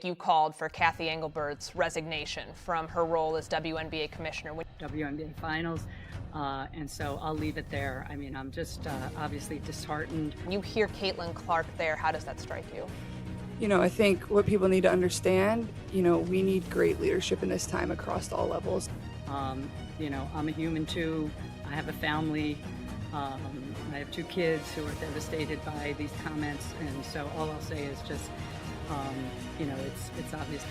You called for Cathy Engelbert's resignation from her role as WNBA commissioner. WNBA finals, and so I'll leave it there. I mean, I'm just obviously disheartened. You hear Caitlin Clark there. How does that strike you? You know, I think what people need to understand, you know, we need great leadership in this time across all levels. You know, I'm a human too. I have a family. I have 2 kids who are devastated by these comments, and so all I'll say is just, you know, it's obvious.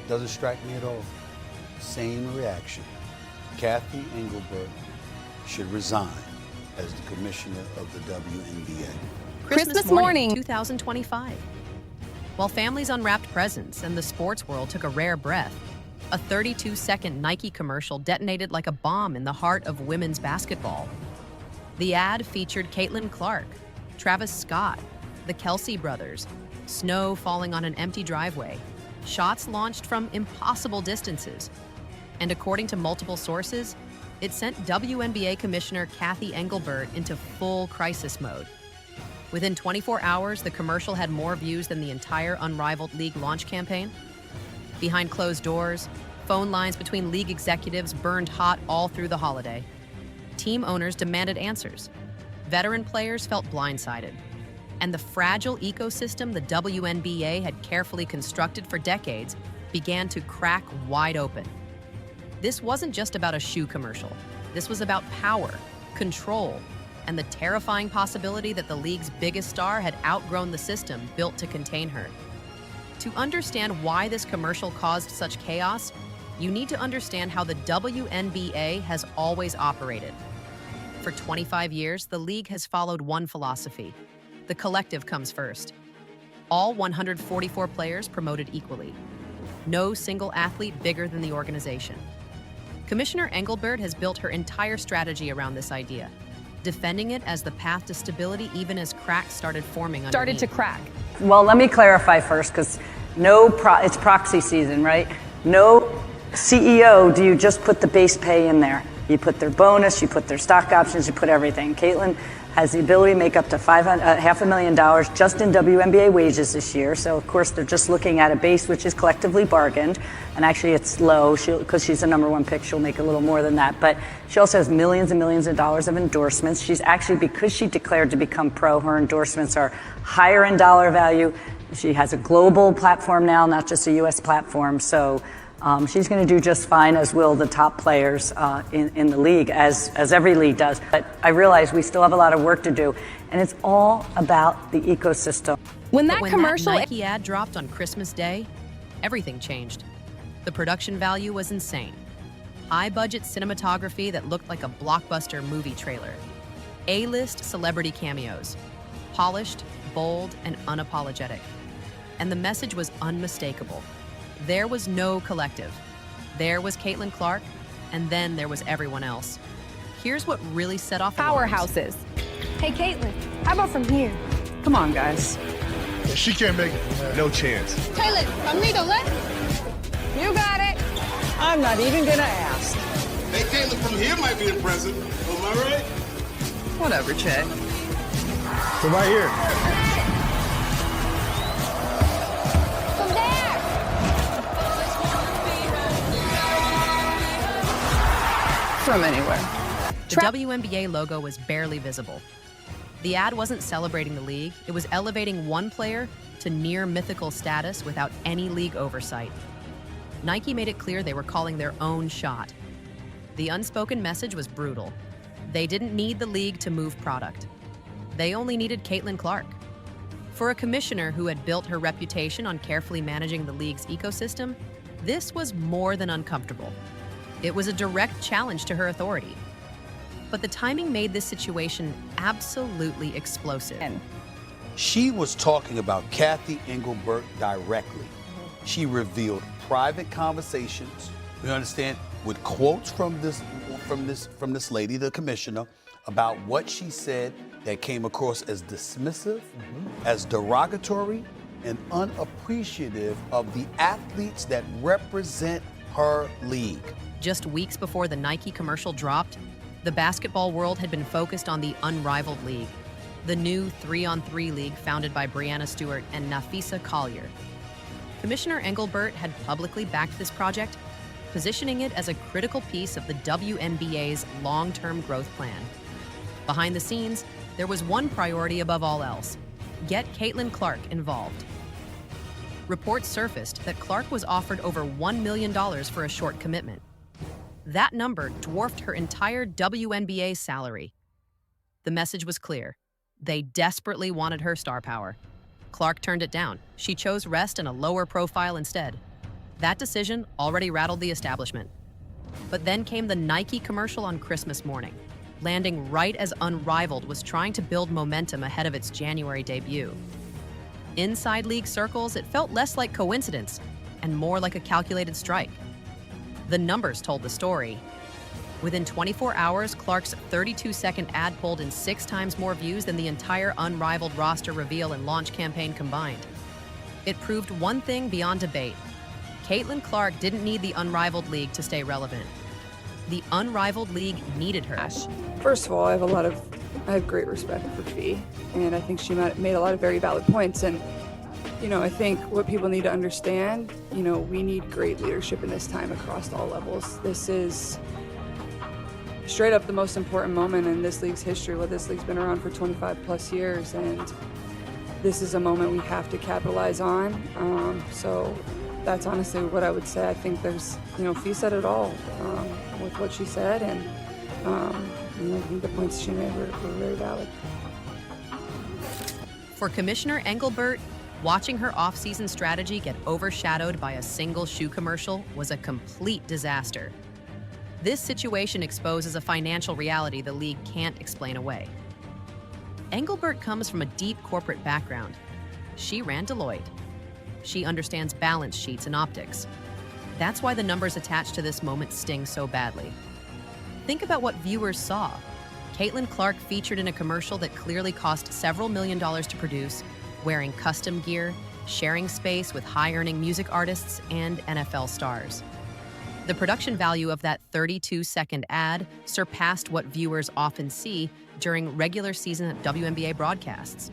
Doesn't strike me at all. Same reaction. Cathy Engelbert should resign as the commissioner of the WNBA. Christmas morning 2025. While families unwrapped presents and the sports world took a rare breath, a 32-second Nike commercial detonated like a bomb in the heart of women's basketball. The ad featured Caitlin Clark, Travis Scott, the Kelsey brothers, snow falling on an empty driveway, shots launched from impossible distances. And according to multiple sources, it sent WNBA Commissioner Cathy Engelbert into full crisis mode. Within 24 hours, the commercial had more views than the entire Unrivaled League launch campaign. Behind closed doors, phone lines between league executives burned hot all through the holiday. Team owners demanded answers. Veteran players felt blindsided. And the fragile ecosystem the WNBA had carefully constructed for decades began to crack wide open. This wasn't just about a shoe commercial. This was about power, control, and the terrifying possibility that the league's biggest star had outgrown the system built to contain her. To understand why this commercial caused such chaos, you need to understand how the WNBA has always operated. For 25 years, the league has followed one philosophy: the collective comes first. All 144 players promoted equally. No single athlete bigger than the organization. Commissioner Engelbert has built her entire strategy around this idea, defending it as the path to stability even as cracks started forming underneath. Well, let me clarify first, because it's proxy season, right? No CEO do you just put the base pay in there. You put their bonus, you put their stock options, you put everything. Caitlin has the ability to make up to $500,000 just in WNBA wages this year. So, of course, they're just looking at a base which is collectively bargained. And actually, it's low because she's the #1 pick. She'll make a little more than that. But she also has millions and millions of dollars of endorsements. She's actually, because she declared to become pro, her endorsements are higher in dollar value. She has a global platform now, not just a U.S. platform. So she's going to do just fine, as will the top players in the league, as every league does. But I realize we still have a lot of work to do, and it's all about the ecosystem. When that Nike ad dropped on Christmas Day, everything changed. The production value was insane. High-budget cinematography that looked like a blockbuster movie trailer. A-list celebrity cameos. Polished, bold, and unapologetic. And the message was unmistakable. There was no collective. There was Caitlin Clark, and then there was everyone else. Here's what really set off powerhouses. Hey, Caitlin, how about from here? Come on, guys. She can't make it. No chance. Caitlin, from me to left. You got it. I'm not even gonna ask. Hey, Caitlin from here might be impressive. Am I right? Whatever, Che. So right here. From there. From anywhere. The WNBA logo was barely visible. The ad wasn't celebrating the league, it was elevating one player to near mythical status without any league oversight. Nike made it clear they were calling their own shot. The unspoken message was brutal. They didn't need the league to move product. They only needed Caitlin Clark. For a commissioner who had built her reputation on carefully managing the league's ecosystem, this was more than uncomfortable. It was a direct challenge to her authority. But the timing made this situation absolutely explosive. She was talking about Cathy Engelbert directly. She revealed private conversations, you understand, with quotes from this lady, the commissioner, about what she said that came across as dismissive, as derogatory, and unappreciative of the athletes that represent her league. Just weeks before the Nike commercial dropped, the basketball world had been focused on the Unrivaled League, the new 3-on-3 league founded by Breanna Stewart and Nafisa Collier. Commissioner Engelbert had publicly backed this project, positioning it as a critical piece of the WNBA's long-term growth plan. Behind the scenes, there was one priority above all else: get Caitlin Clark involved. Reports surfaced that Clark was offered over $1 million for a short commitment. That number dwarfed her entire WNBA salary. The message was clear. They desperately wanted her star power. Clark turned it down. She chose rest and a lower profile instead. That decision already rattled the establishment. But then came the Nike commercial on Christmas morning, landing right as Unrivaled was trying to build momentum ahead of its January debut. Inside league circles, it felt less like coincidence and more like a calculated strike. The numbers told the story. Within 24 hours, Clark's 32-second ad pulled in 6 times more views than the entire Unrivaled roster reveal and launch campaign combined. It proved one thing beyond debate. Caitlin Clark didn't need the Unrivaled League to stay relevant. The Unrivaled League needed her. First of all, I have great respect for Fee, and I think she made a lot of very valid points. And, I think what people need to understand, we need great leadership in this time across all levels. This is straight up the most important moment in this league's history. This league's been around for 25 plus years, and this is a moment we have to capitalize on. So that's honestly what I would say. I think there's, Fee said it all with what she said, and I think the points she made were very valid. For Commissioner Engelbert, watching her off-season strategy get overshadowed by a single shoe commercial was a complete disaster. This situation exposes a financial reality the league can't explain away. Engelbert comes from a deep corporate background. She ran Deloitte. She understands balance sheets and optics. That's why the numbers attached to this moment sting so badly. Think about what viewers saw. Caitlin Clark featured in a commercial that clearly cost several $1 million to produce, wearing custom gear, sharing space with high-earning music artists and NFL stars. The production value of that 32-second ad surpassed what viewers often see during regular season WNBA broadcasts.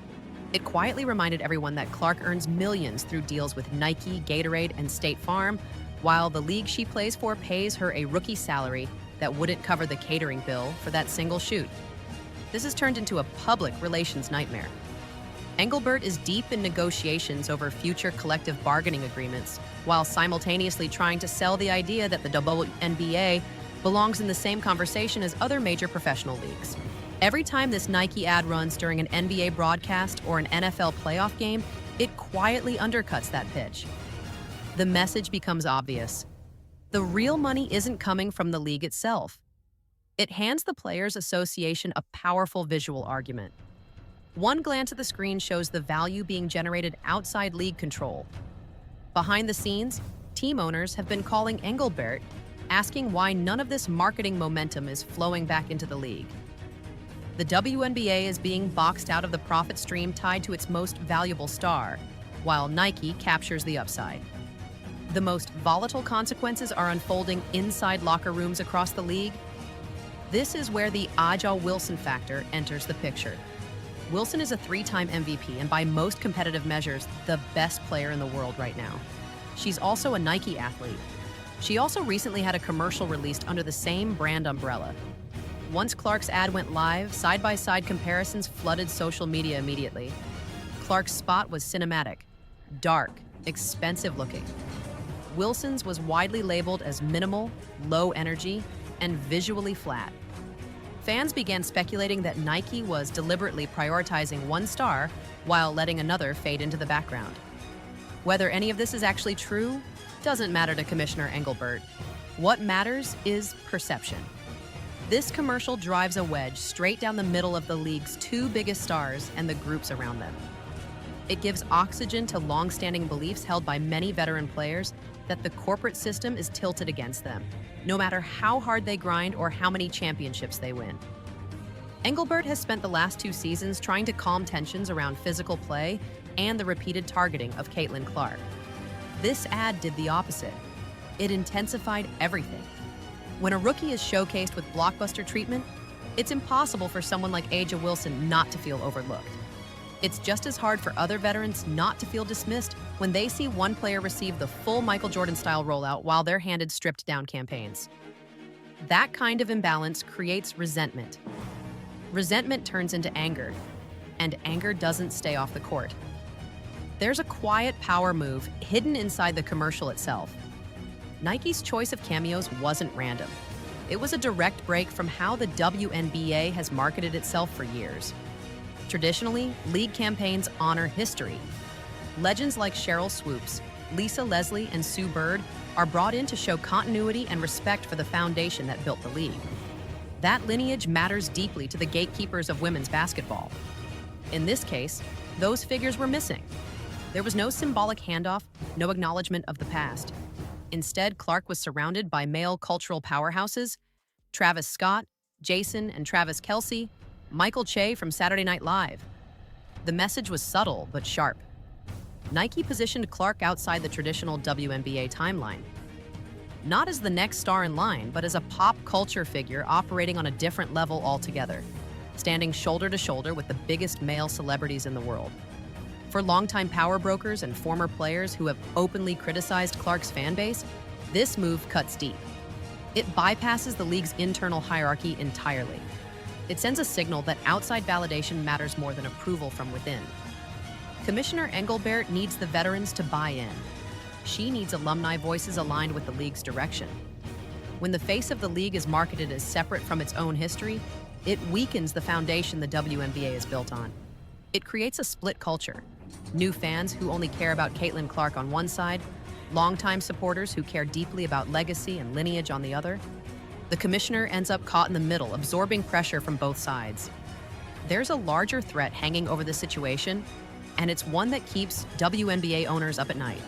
It quietly reminded everyone that Clark earns millions through deals with Nike, Gatorade, and State Farm, while the league she plays for pays her a rookie salary that wouldn't cover the catering bill for that single shoot. This has turned into a public relations nightmare. Engelbert is deep in negotiations over future collective bargaining agreements, while simultaneously trying to sell the idea that the WNBA belongs in the same conversation as other major professional leagues. Every time this Nike ad runs during an NBA broadcast or an NFL playoff game, it quietly undercuts that pitch. The message becomes obvious. The real money isn't coming from the league itself. It hands the Players Association a powerful visual argument. One glance at the screen shows the value being generated outside league control. Behind the scenes, team owners have been calling Engelbert, asking why none of this marketing momentum is flowing back into the league. The WNBA is being boxed out of the profit stream tied to its most valuable star, while Nike captures the upside. The most volatile consequences are unfolding inside locker rooms across the league. This is where the A'ja Wilson factor enters the picture. Wilson is a 3-time MVP and by most competitive measures, the best player in the world right now. She's also a Nike athlete. She also recently had a commercial released under the same brand umbrella. Once Clark's ad went live, side-by-side comparisons flooded social media immediately. Clark's spot was cinematic, dark, expensive looking. Wilson's was widely labeled as minimal, low energy, and visually flat. Fans began speculating that Nike was deliberately prioritizing one star while letting another fade into the background. Whether any of this is actually true doesn't matter to Commissioner Engelbert. What matters is perception. This commercial drives a wedge straight down the middle of the league's 2 biggest stars and the groups around them. It gives oxygen to long-standing beliefs held by many veteran players that the corporate system is tilted against them, no matter how hard they grind or how many championships they win. Engelbert has spent the last 2 seasons trying to calm tensions around physical play and the repeated targeting of Caitlin Clark. This ad did the opposite. It intensified everything. When a rookie is showcased with blockbuster treatment, it's impossible for someone like A'ja Wilson not to feel overlooked. It's just as hard for other veterans not to feel dismissed when they see one player receive the full Michael Jordan-style rollout while they're handed stripped-down campaigns. That kind of imbalance creates resentment. Resentment turns into anger, and anger doesn't stay off the court. There's a quiet power move hidden inside the commercial itself. Nike's choice of cameos wasn't random. It was a direct break from how the WNBA has marketed itself for years. Traditionally, league campaigns honor history. Legends like Cheryl Swoops, Lisa Leslie, and Sue Bird are brought in to show continuity and respect for the foundation that built the league. That lineage matters deeply to the gatekeepers of women's basketball. In this case, those figures were missing. There was no symbolic handoff, no acknowledgement of the past. Instead, Clark was surrounded by male cultural powerhouses: Travis Scott, Jason and Travis Kelce, Michael Che from Saturday Night Live. The message was subtle but sharp. Nike positioned Clark outside the traditional WNBA timeline. Not as the next star in line, but as a pop culture figure operating on a different level altogether, standing shoulder to shoulder with the biggest male celebrities in the world. For longtime power brokers and former players who have openly criticized Clark's fan base, this move cuts deep. It bypasses the league's internal hierarchy entirely. It sends a signal that outside validation matters more than approval from within. Commissioner Engelbert needs the veterans to buy in. She needs alumni voices aligned with the league's direction. When the face of the league is marketed as separate from its own history, it weakens the foundation the WNBA is built on. It creates a split culture. New fans who only care about Caitlin Clark on one side, longtime supporters who care deeply about legacy and lineage on the other. The commissioner ends up caught in the middle, absorbing pressure from both sides. There's a larger threat hanging over the situation, and it's one that keeps WNBA owners up at night.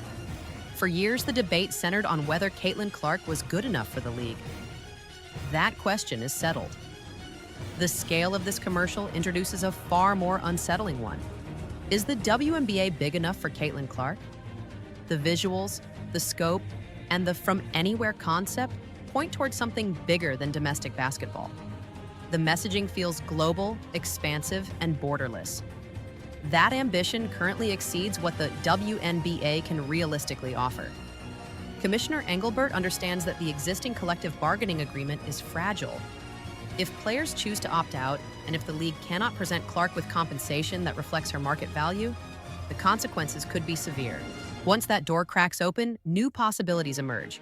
For years, the debate centered on whether Caitlin Clark was good enough for the league. That question is settled. The scale of this commercial introduces a far more unsettling one. Is the WNBA big enough for Caitlin Clark? The visuals, the scope, and the from anywhere concept point towards something bigger than domestic basketball. The messaging feels global, expansive, and borderless. That ambition currently exceeds what the WNBA can realistically offer. Commissioner Engelbert understands that the existing collective bargaining agreement is fragile. If players choose to opt out, and if the league cannot present Clark with compensation that reflects her market value, the consequences could be severe. Once that door cracks open, new possibilities emerge.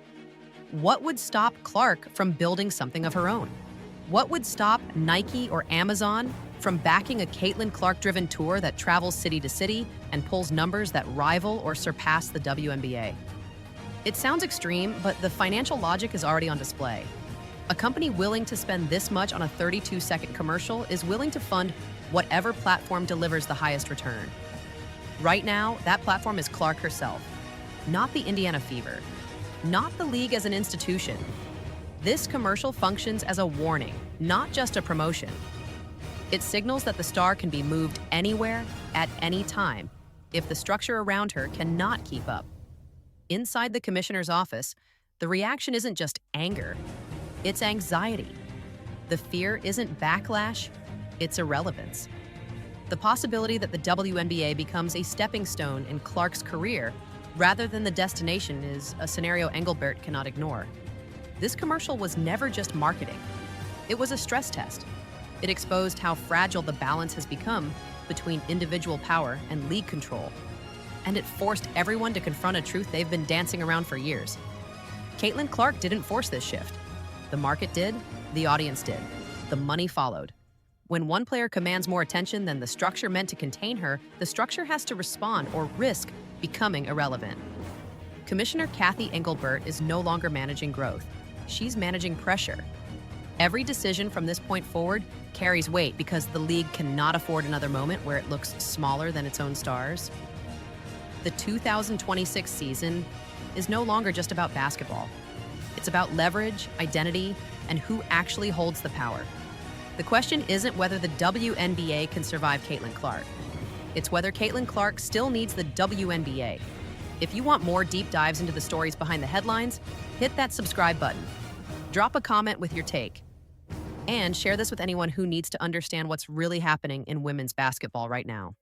What would stop Clark from building something of her own? What would stop Nike or Amazon from backing a Caitlin Clark-driven tour that travels city to city and pulls numbers that rival or surpass the WNBA? It sounds extreme, but the financial logic is already on display. A company willing to spend this much on a 32-second commercial is willing to fund whatever platform delivers the highest return. Right now, that platform is Clark herself, not the Indiana Fever, not the league as an institution. This commercial functions as a warning, not just a promotion. It signals that the star can be moved anywhere, at any time, if the structure around her cannot keep up. Inside the commissioner's office, the reaction isn't just anger, it's anxiety. The fear isn't backlash, it's irrelevance. The possibility that the WNBA becomes a stepping stone in Clark's career rather than the destination is a scenario Engelbert cannot ignore. This commercial was never just marketing. It was a stress test. It exposed how fragile the balance has become between individual power and league control. And it forced everyone to confront a truth they've been dancing around for years. Caitlin Clark didn't force this shift. The market did, the audience did. The money followed. When one player commands more attention than the structure meant to contain her, the structure has to respond or risk becoming irrelevant. Commissioner Cathy Engelbert is no longer managing growth. She's managing pressure. Every decision from this point forward carries weight because the league cannot afford another moment where it looks smaller than its own stars. The 2026 season is no longer just about basketball. It's about leverage, identity, and who actually holds the power. The question isn't whether the WNBA can survive Caitlin Clark. It's whether Caitlin Clark still needs the WNBA. If you want more deep dives into the stories behind the headlines, hit that subscribe button. Drop a comment with your take. And share this with anyone who needs to understand what's really happening in women's basketball right now.